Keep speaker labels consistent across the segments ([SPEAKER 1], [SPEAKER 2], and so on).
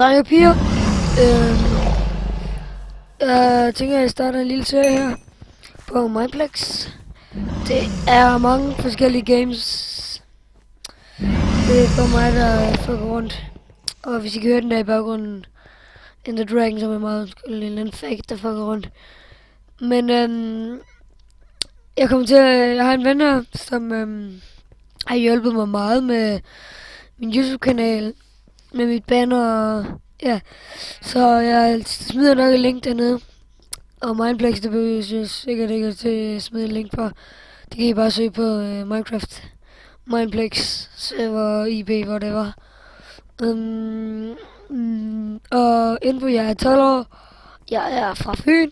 [SPEAKER 1] Drenge og piger, jeg tænker, at jeg starter en lille serie her på Mineplex. Det er mange forskellige games. Det er for mig, der fucker rundt. Og hvis I kan høre den der i baggrunden, Ender Dragon, som er meget en eller anden fake, der fucker rundt. Men jeg har en ven her, som har hjulpet mig meget med min YouTube-kanal, med mit banner og ja. Så jeg smider nok et link dernede. Og Mineplex, det behøver jeg sikkert ikke til at smide et link for. Det kan I bare søge på Minecraft. Mineplex server IP, hvor det var. Og info, jeg er 12 år. Jeg er fra Fyn.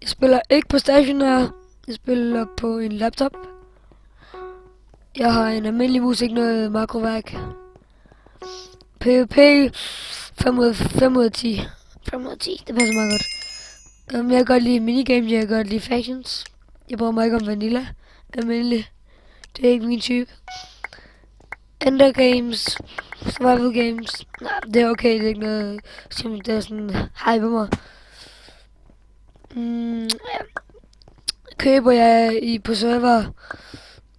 [SPEAKER 1] Jeg spiller ikke på stationær. Jeg spiller på en laptop. Jeg har en almindelig mus, ikke noget makroværk. PvP 5 ud af 10. 5 ud af 10, det passer meget godt. Jeg kan godt lide minigames, jeg kan godt lide factions. Jeg bruger mig ikke om vanilla. Almindelig. Det er ikke min type. Ender games, survival games. Nej, det er okay, det er ikke noget, som det er sådan hyper mig. Ja. Køber jeg på server.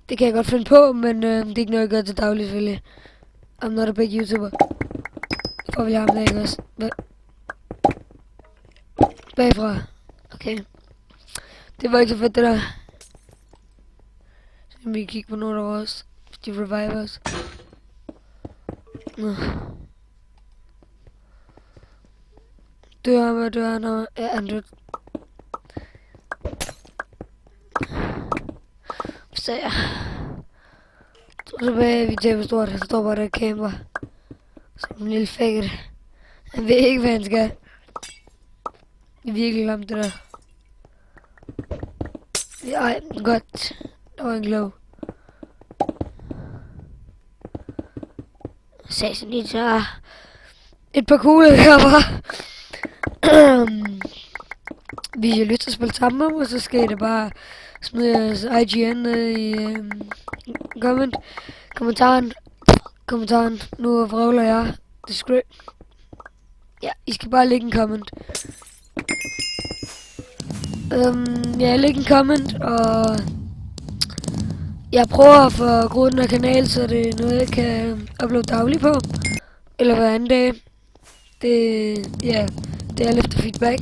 [SPEAKER 1] Det kan jeg godt finde på, men det er ikke noget, jeg gør til daglig selvfølgelig. I'm not a big YouTuber. Får vi ham der, ikke også? Bagfra. Okay. Det var ikke så fedt, det der. Så vi kan kigge på nogle af os. Hvis de reviver os. Nå. Dør han og han død. Så ja. Så tilbage, vi tager stort. Han står bare der og camper. Som en lille faggot. Han ved ikke, hvad han skal. Det er virkelig lamt, det der. Ja, godt. Der var en glow. Sagde sådan lige så et par kugler her bare. Hvis I har lyst til at spille sammen med mig, så skal I da bare smide jeres IGN ned i kommentaren. Nu vrøvler jeg. Ja, I skal bare lægge en comment. Ja, læg en comment, og jeg prøver at få groet den her kanal, så det er noget, jeg kan uploade dagligt på. Eller hver anden dag. Det er lidt feedback.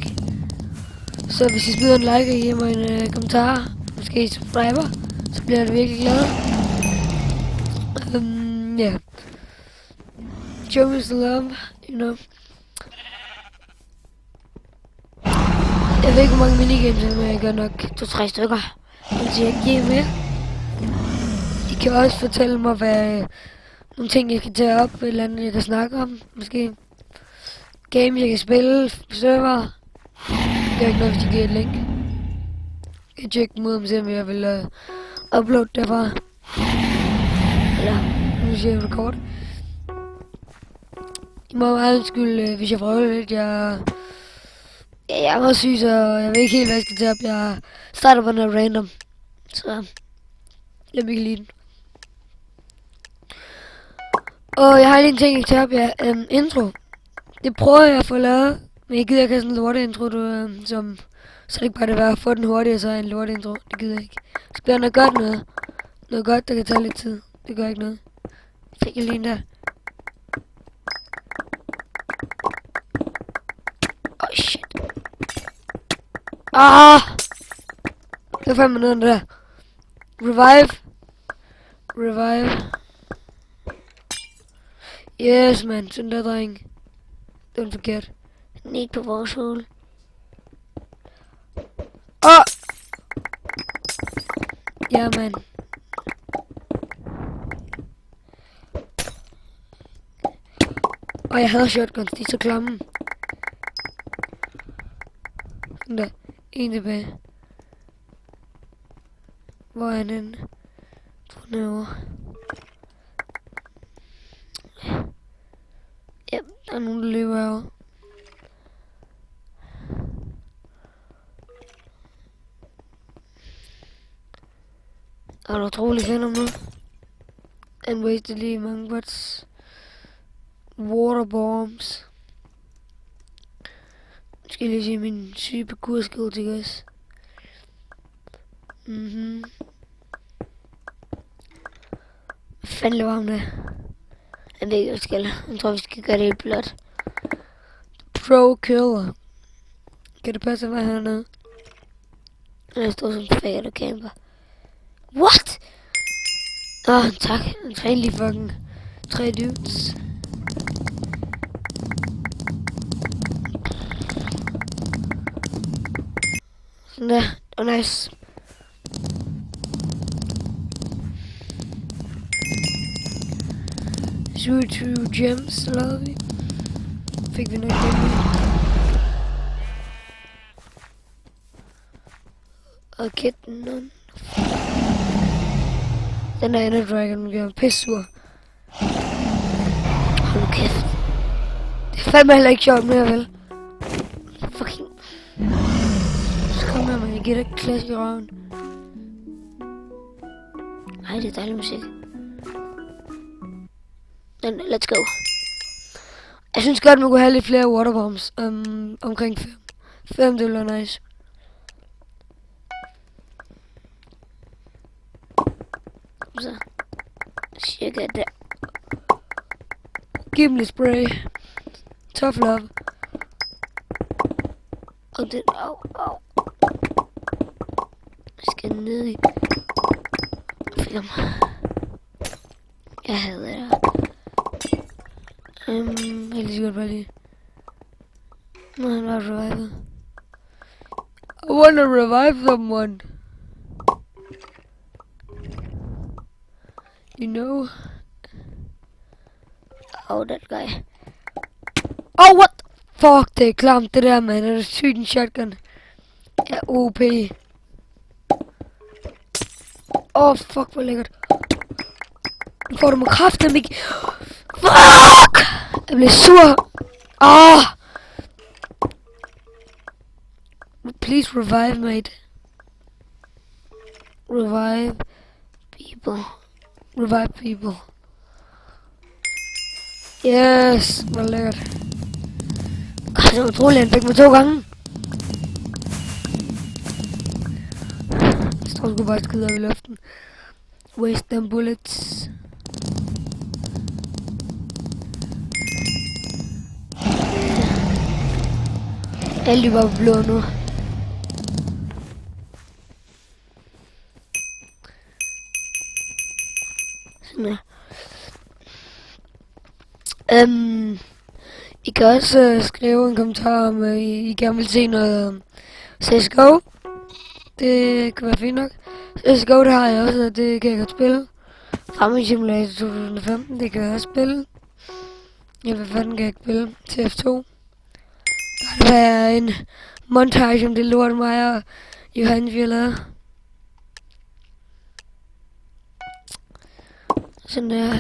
[SPEAKER 1] Så hvis I smider en like og giver mig en kommentar, måske I subscriber, så bliver jeg virkelig glad. Ja. Show me some love, you know. Jeg ved ikke, hvor mange minigames jeg gør nok 2-3 stykker. Så jeg giver med. I kan også fortælle mig, hvad nogle ting, jeg kan tage op, eller andet, jeg kan snakke om. Måske games, jeg kan spille på server. Det er ikke noget, hvis I giver et link. Jeg kan tjekke dem ud, om jeg vil uploade derfra. Eller, nu siger jeg record. I må meget undskylde, hvis jeg prøver lidt. Jeg er meget syg, så jeg ved ikke helt, hvad jeg skal tage op. Jeg starter på noget random. Så lad mig ikke lide den. Og jeg har lige en ting, jeg kan tage op. Ja, intro. Det prøver jeg at få lavet. Men jeg gider ikke have sådan en lorte intro, som... Så det ikke bare det være at få den hurtigt, så en lorte intro. Det gider jeg ikke. Så bliver noget godt noget. Noget godt, der kan tage lidt tid. Det gør ikke noget. Fik jeg lige en der. Oh shit. Det var fandme noget der. Revive. Yes, man. Sådan der, dreng. Det var forkert. Ikke på vores hul. Ja, man. Og jeg havde shotguns, de er så klamme. Sådan der. En tilbage. Hvor er han henne? Derovre. Ja, der er nogen, der løber herovre. Og der er utrolig fedt om nu. Han wasted lige mange bots. Water bombs. Nu skal jeg lige se min syge kurskill til guys. Hvad fanden laver ham der? Jeg ved ikke, hvad jeg skal. Jeg tror, vi skal gøre det helt blot. Pro killer. Kan det passe, hvad hernede? Jeg står som fag, der camper. What? Tak. En trælig fucking 3 dudes. Sådan der. Det var nice. Shoot 2 gems, lavede vi. Fik vi nok det. Og kitten. Den der Ender Dragon gør mig pissur. Hold nu kæft. Det er fandme heller ikke sjovt mere, vel? Fucking. Så kom her, man. Jeg giver dig klask i røven. Ej, det er dejlig musik. Men let's go. Jeg synes godt, man kunne have lidt flere waterbombs. Omkring 5. 5, det ville være nice. Så. Cirka der. Giv mig spray. Tough love. Og den. Au. Jeg skal ned i. Film. Jeg hader det. Jeg er lige så godt bare lige. Nå, han var revivet. I wanna revive someone. You know? Oh, that guy. Oh, what? Fuck, det er klamt det der, man. Er det sygt en shotgun? Ja, OP. Fuck, hvor lækkert. Nu får du mig kraften, ikke? Fuck! Jeg blev sur. Please revive, mate. Revive people. Revive people. Yes, hvor lækkert. Det var utroligt, han fik mig 2 gange. Jeg tror sgu bare skyde op i luften. Waste them bullets. Alle de var blå nu. Sådan her. I kan også skrive en kommentar om I gerne vil se noget CSGO. Det kan være fint nok. CSGO det har jeg også, og det kan jeg godt spille. Farming Simulator 2015, det kan jeg også spille. Hvad fanden kan jeg ikke spille? TF2. Der kan være en montage om det lort mig og Johannes vi har lavet. Sådan der.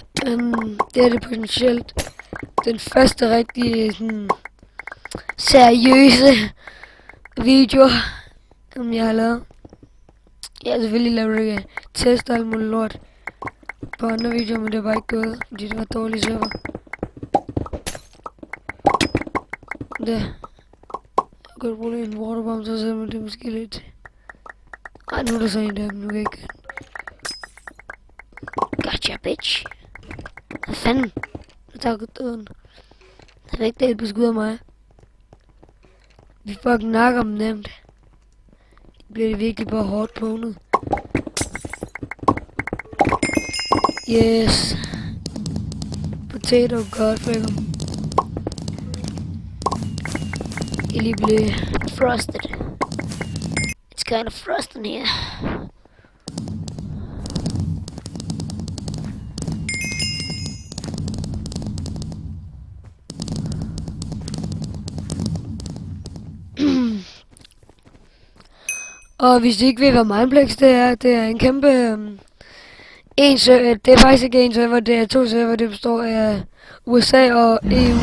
[SPEAKER 1] Det er det potentielt den første rigtige sådan seriøse video, som jeg har lavet. Jeg har selvfølgelig lavet test og alt muligt lort på andre videoer, men det var ikke gået, fordi det var dårlige server. Der. Jeg kan godt bruge en waterbomb, så ser man det måske lidt. Ej, nu er der så en der, men nu kan jeg ikke. Gotcha, bitch. Hvad fanden? Jeg tager godt døden. Jeg vil ikke dele på skud af mig. Vi fucking nakker dem nemt. Det bliver det virkelig bare hårdt pånet. Yes. Potato god fragger. Jeg lige blev frosted. It's kind of frost in here. Og hvis I ikke ved, hvad Mineplex det er en kæmpe... det er faktisk ikke en server, det er 2 server, det består af USA og EU.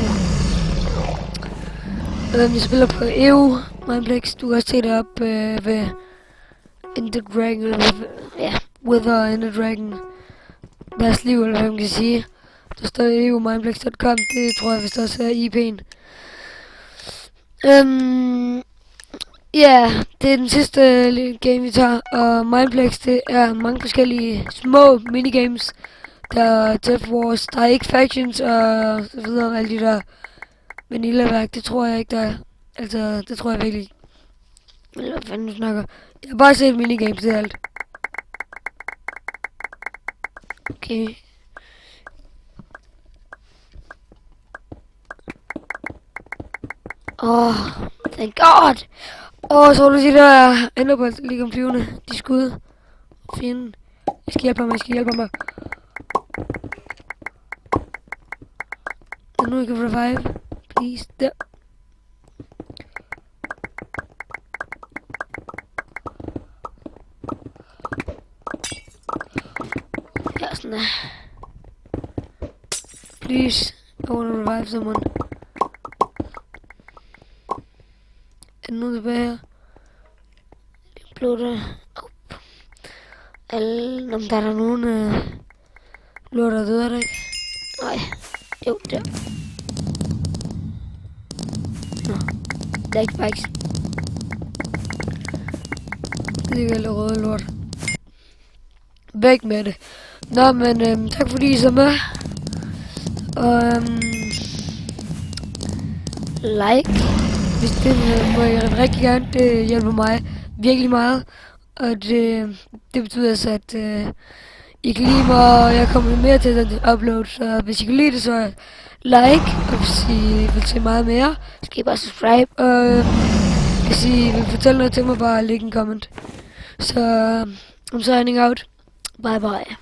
[SPEAKER 1] Vi spiller på EU Mineplex, du kan også se det op ved Ender Dragon, ja, Wither Ender Dragon. Deres liv, eller hvad man kan sige. Der står eumindplex.com. Det tror jeg vist også er IP'en. Ja, det er den sidste lille game, vi tager. Og Mindplex, det er mange forskellige små minigames. Der er Death Wars, der er ikke factions og så videre, alle de der vanilla-værk, det tror jeg ikke, der er. Altså, det tror jeg virkelig ikke. Eller hvad fanden du snakker. Jeg har bare set minigames, det er alt. Okay. Thank God! Så du de der enderbold, der ligger om flyvende. De skud. Fjenden. Jeg skal hjælpe mig. Og nu jeg kan revive. Please. Der. Ja, sådan der. Please. I wanna revive someone. Er der nogen tilbage her? Bloder. Om der er nogen bloder, der døde, der ikke? Nej. Jo, der. Nå. Der er ikke spikes. Det ligger lidt røde lort. Væk med det. Nå, men tak fordi I så med. Og like. Hvis det må jeg rigtig gerne. Det hjælper mig virkelig meget. Og det betyder altså, at I kan lide mig, og jeg kommer mere til den upload. Så hvis I kan lide det, så like. Og hvis I vil se meget mere, så skal I bare subscribe. Og hvis I vil fortælle noget til mig, bare læg en comment. Så I'm signing out. Bye bye.